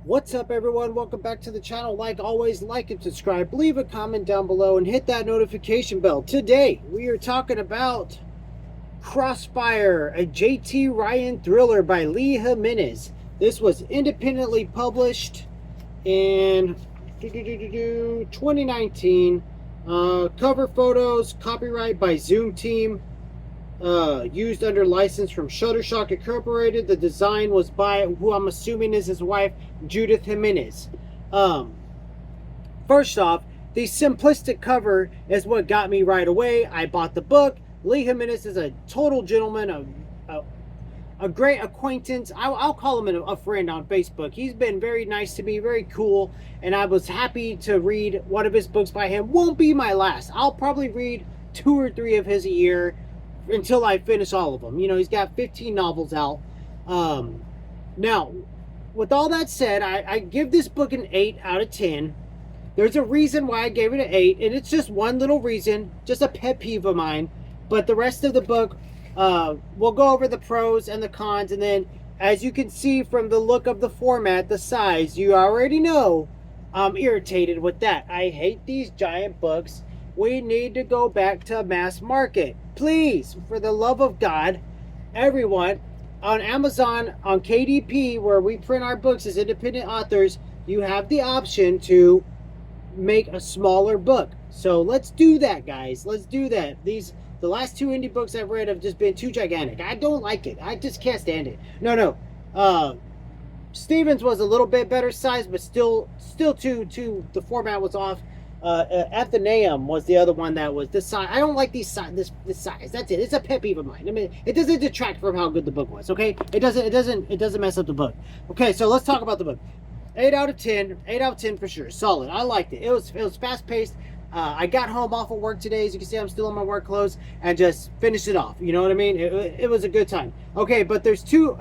What's up, everyone? Welcome back to the channel. Like always, like and subscribe, leave a comment down below, and hit that notification bell. Today we are talking about Crossfire, a JT Ryan thriller by Lee Gimenez. This was independently published in 2019. Cover photos, copyright by Zoom Team. Used under license from Shutterstock Incorporated. The design was by who I'm assuming is his wife, Judith Gimenez. First off, the simplistic cover is what got me right away. I bought the book. Lee Gimenez is a total gentleman, a great acquaintance. I'll call him a friend on Facebook. He's been very nice to me, very cool, and I was happy to read one of his books by him. Won't be my last. I'll probably read 2 or 3 of his a year until I finish all of them. You know, he's got 15 novels out. Now, with all that said, I give this book an 8 out of 10. There's a reason why I gave it an 8, and it's just one little reason, just a pet peeve of mine. But the rest of the book, we'll go over the pros and the cons, and then, as you can see from the look of the format, the size, you already know I'm irritated with that. I hate these giant books. We need to go back to mass market. Please, for the love of God, everyone, on Amazon, on KDP, where we print our books as independent authors, you have the option to make a smaller book. So let's do that, guys. Let's do that. The last 2 indie books I've read have just been too gigantic. I don't like it. I just can't stand it. No. Stevens was a little bit better size, but still too. The format was off. Athenaeum was the other one that was this size. I don't like this size. That's it. It's a pet peeve of mine. I mean, it doesn't detract from how good the book was. Okay, it doesn't mess up the book. Okay, so let's talk about the book. 8 out of 10. 8 out of 10 for sure. Solid. I liked it. It was fast paced. I got home off of work today. As you can see, I'm still in my work clothes and just finished it off. You know what I mean? It was a good time. Okay, but there's two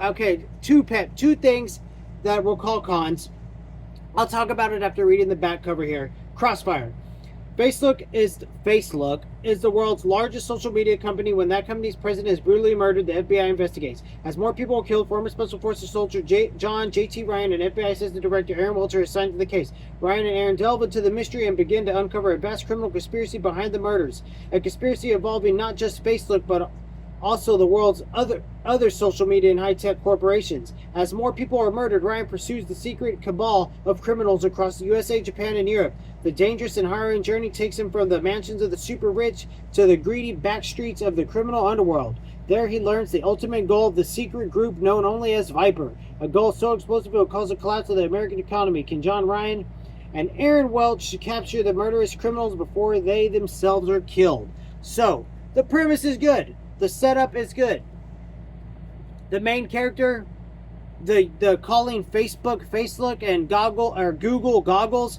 things that we'll call cons. I'll talk about it after reading the back cover here. Crossfire. Facebook is the world's largest social media company. When that company's president is brutally murdered, the FBI investigates. As more people are killed, former Special Forces soldier John JT Ryan and FBI Assistant Director Aaron Walter are assigned to the case. Ryan and Aaron delve into the mystery and begin to uncover a vast criminal conspiracy behind the murders. A conspiracy involving not just Facebook, but also the world's other social media and high-tech corporations. As more people are murdered, Ryan pursues the secret cabal of criminals across the USA, Japan, and Europe. The dangerous and harrowing journey takes him from the mansions of the super rich to the greedy back streets of the criminal underworld. There he learns the ultimate goal of the secret group known only as Viper, a goal so explosive it will cause a collapse of the American economy. Can John Ryan and Aaron Welch capture the murderous criminals before they themselves are killed? So, the premise is good. The setup is good. The main character, the calling Facebook Facelook and Google goggles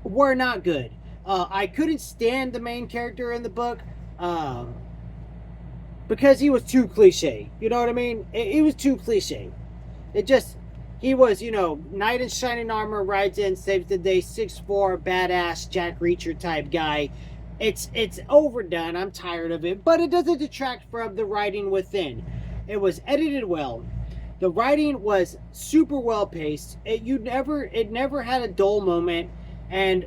were not good. I couldn't stand the main character in the book because he was too cliche. You know what I mean? It was too cliche. He was, knight in shining armor, rides in, saves the day, 6'4", badass Jack Reacher type guy. It's overdone. I'm tired of it, but it doesn't detract from the writing within. It was edited well. The writing was super well paced. It never had a dull moment. And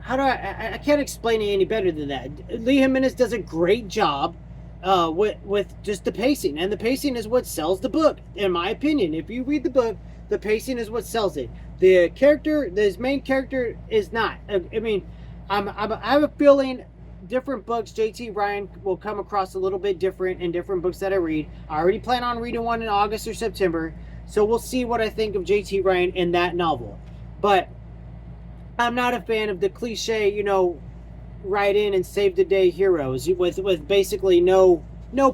I can't explain it any better than that. Lee Gimenez does a great job with just the pacing, and the pacing is what sells the book, in my opinion. If you read the book, the pacing is what sells it. This main character is not. I mean, I have a feeling different books, JT Ryan will come across a little bit different in different books that I read. I already plan on reading one in August or September, so we'll see what I think of JT Ryan in that novel. But I'm not a fan of the cliche, ride in and save the day heroes with basically no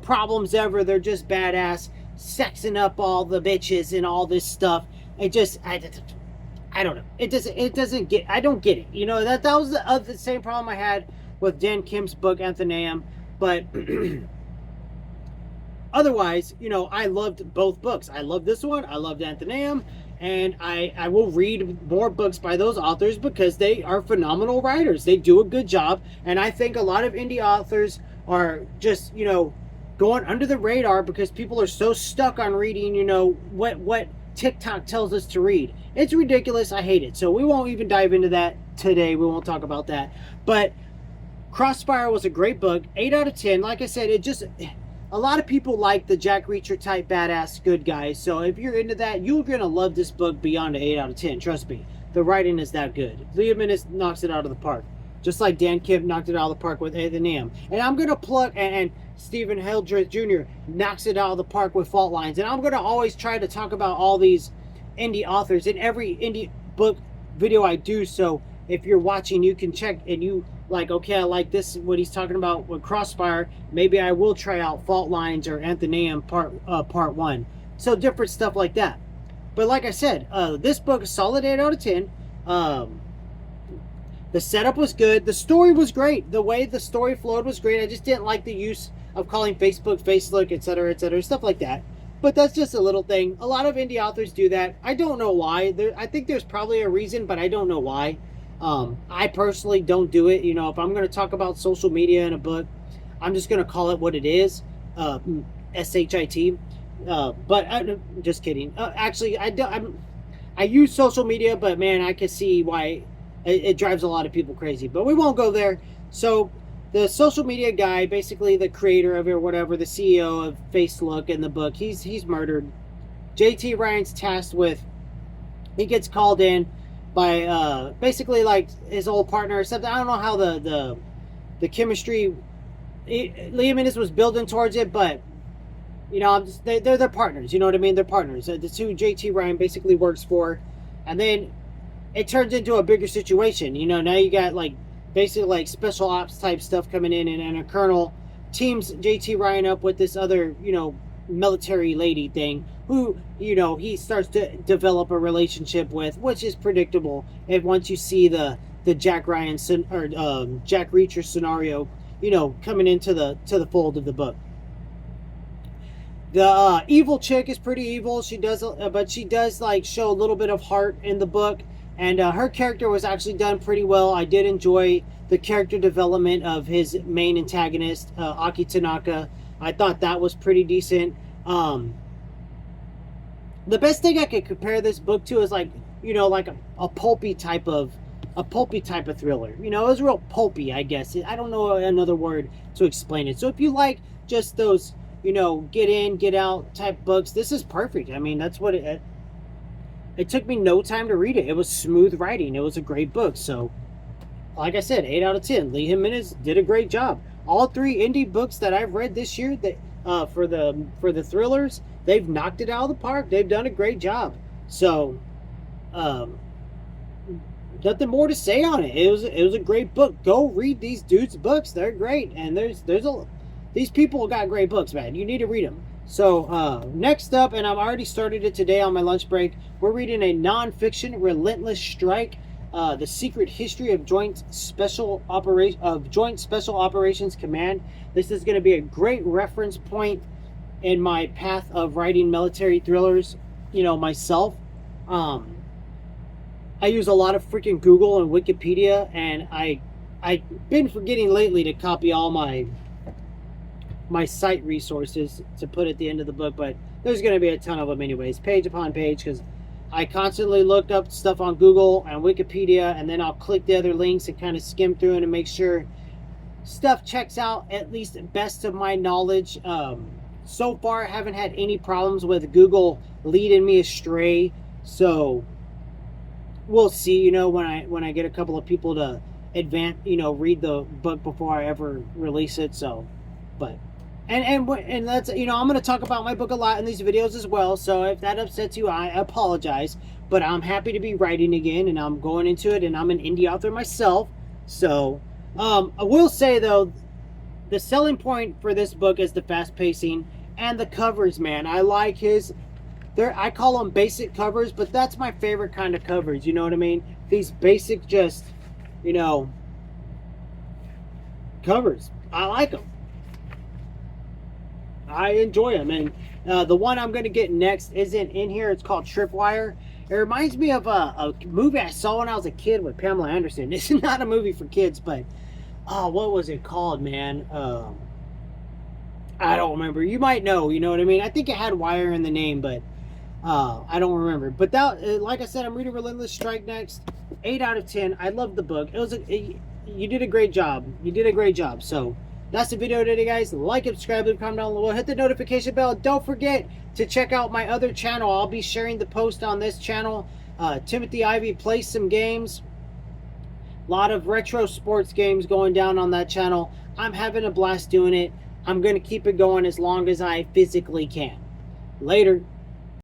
problems ever. They're just badass, sexing up all the bitches and all this stuff. I don't know. I don't get it. That was the same problem I had with Dan Kim's book Athenaeum. But otherwise, I loved both books. I loved this one. I loved Athenaeum. And I will read more books by those authors because they are phenomenal writers. They do a good job. And I think a lot of indie authors are just, going under the radar because people are so stuck on reading, what TikTok tells us to read. It's ridiculous. I hate it. So we won't even dive into that today. We won't talk about that. But Crossfire was a great book. 8 out of 10. Like I said, it just... A lot of people like the Jack Reacher type badass good guys. So if you're into that, you're going to love this book beyond an 8 out of 10. Trust me. The writing is that good. Lee Gimenez knocks it out of the park. Just like Dan Kim knocked it out of the park with The Nam. And I'm going to plug... And Stephen Hildreth Jr. knocks it out of the park with Fault Lines. And I'm going to always try to talk about all these indie authors in every indie book video I do. So if you're watching, you can check and you like, okay, I like this, what he's talking about with Crossfire. Maybe I will try out Fault Lines or Anthonyum part 1. So different stuff like that. But like I said, this book is solid 8 out of 10. The setup was good. The story was great. The way the story flowed was great. I just didn't like the use of calling Facebook, Facebook, etc., stuff like that. But that's just a little thing. A lot of indie authors do that. I don't know why. I think there's probably a reason, but I don't know why. I personally don't do it. You know, if I'm going to talk about social media in a book, I'm just going to call it what it is, SHIT. But just kidding. Actually, I use social media, but man, I can see why it drives a lot of people crazy. But we won't go there. So the social media guy, basically the creator of it or whatever, the CEO of Facebook in the book, he's murdered. JT Ryan's tasked with, he gets called in by basically like his old partner or something. I don't know how the chemistry, Lee Gimenez was building towards it, but you know, they're their partners. You know what I mean? They're partners. The two JT Ryan basically works for, and then it turns into a bigger situation. You know, now you got like basically like special ops type stuff coming in, and a colonel teams JT Ryan up with this other, you know, military lady thing who, you know, he starts to develop a relationship with, which is predictable. And once you see the Jack Ryan or Jack Reacher scenario, you know, coming into the fold of the book. The evil chick is pretty evil. She does, but she does like show a little bit of heart in the book, and her character was actually done pretty well. I did enjoy the character development of his main antagonist, Aki Tanaka. I thought that was pretty decent. The best thing I could compare this book to is like, you know, like a pulpy type of thriller. You know, it was real pulpy, I guess. I don't know another word to explain it. So if you like just those, you know, get in, get out type books, this is perfect. I mean, that's what it took me no time to read it. It was smooth writing. It was a great book. So, like I said, 8 out of 10. Lee Gimenez did a great job. All 3 indie books that I've read this year, that for the thrillers, they've knocked it out of the park. They've done a great job. So, nothing more to say on it. It was a great book. Go read these dudes' books. They're great, and these people got great books, man. You need to read them. So next up, and I've already started it today on my lunch break, we're reading a non-fiction, Relentless Strike, The Secret History of Joint Special Operations Command. This is going to be a great reference point in my path of writing military thrillers, you know, myself. I use a lot of freaking Google and Wikipedia, and I've been forgetting lately to copy all my site resources to put at the end of the book, but there's going to be a ton of them anyways, page upon page, because I constantly look up stuff on Google and Wikipedia, and then I'll click the other links and kind of skim through it and make sure stuff checks out, at least best of my knowledge. So far I haven't had any problems with Google leading me astray, so we'll see, you know, when I get a couple of people to read the book before I ever release it. So, but and that's, you know, I'm going to talk about my book a lot in these videos as well, so if that upsets you, I apologize, but I'm happy to be writing again, and I'm going into it, and I'm an indie author myself. So I will say though, the selling point for this book is the fast pacing and the covers, man. I like I call them basic covers, but that's my favorite kind of covers, you know what I mean? These basic, just, you know, covers. I like them. I enjoy them. And the one I'm going to get next isn't in here. It's called Tripwire. It reminds me of a movie I saw when I was a kid with Pamela Anderson. This is not a movie for kids, but what was it called, man? I don't remember. You might know, you know what I mean? I think it had wire in the name, but I don't remember. But that, like I said, I'm reading Relentless Strike next. 8 out of 10. I love the book. You did a great job. You did a great job. So that's the video today, guys. Like, subscribe, leave a comment down below. Hit the notification bell. Don't forget to check out my other channel. I'll be sharing the post on this channel. Timothy Ivy plays some games. A lot of retro sports games going down on that channel. I'm having a blast doing it. I'm going to keep it going as long as I physically can. Later.